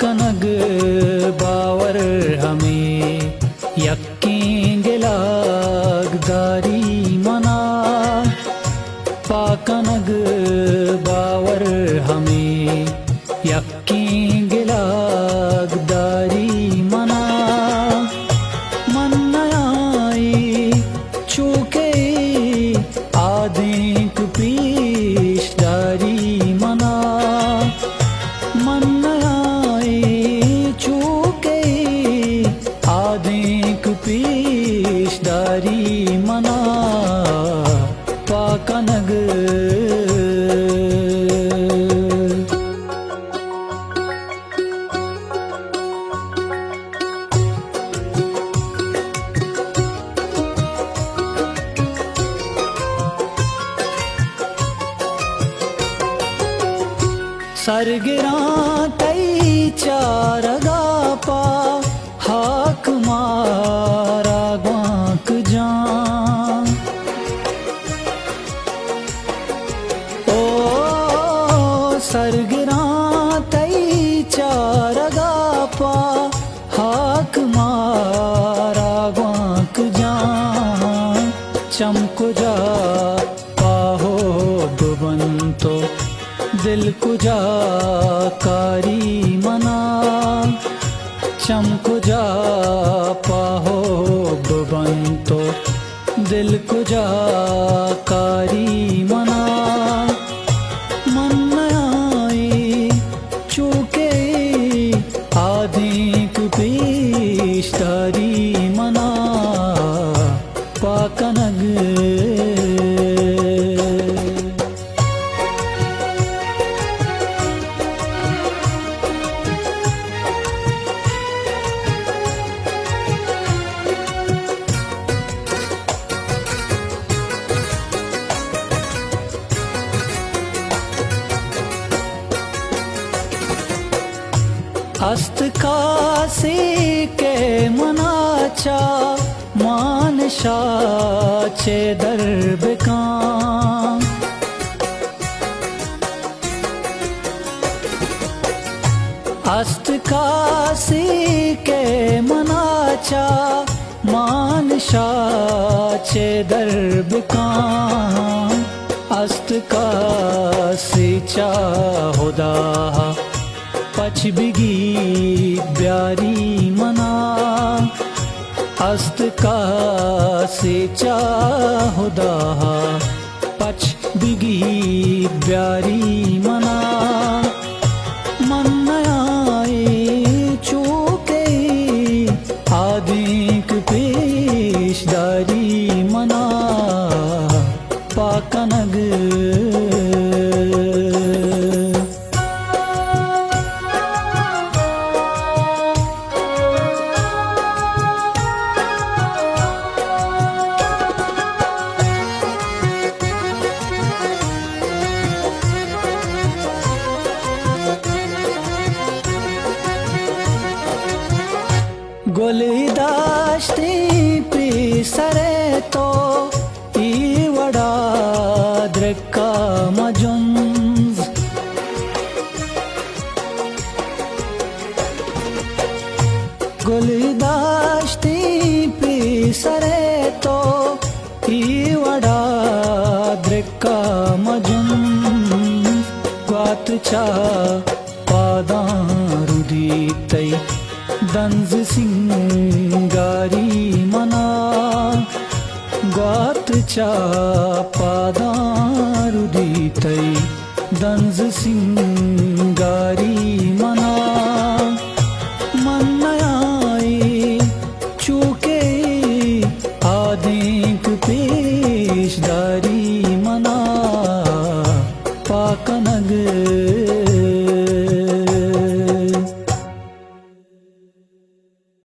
पाकनग बावर हमें यक्कीं गिलागदारी मना पाकनग बावर हमें यक्कीं गिलागदारी मना मन आई चूके आदिक पीशदारी मना मन आई चूके आदिक पीशदारी मना पाकनग सरगिरां तई चारगा पा हाक मारा ग्वांक जान ओ सरगिरां तई चारगा पा हाक मारा ग्वांक जान चमक जा पाहो बुबंतो दिल कुजा कारी मना चमक जा पाहो बुबंतो दिल कुजा कारी मना मन आई चूके आदिक पेशदारी मना पाकनग अस्त कासी के मनाचा मानशा चे दरबकां अस्त कासी के मनाचा मानशा चे दरबकां अस्त कासी चा खुदा पच बिगी प्यारी मना अस्त का से चाहुदा पच बिगी प्यारी मना मन आई चूके आदिक पेशदारी मना पाकनग गोली दाश्ती प्रीसरे तो ई वड़ा द्रक्का मजुंज गोली दाश्ती प्रीसरे तो ई वड़ा द्रक्का मजुंज ग्वात चा पादारुदी तई दंज सिंगारी मना ग्वात चा पादारुदी तई दंज सिंगारी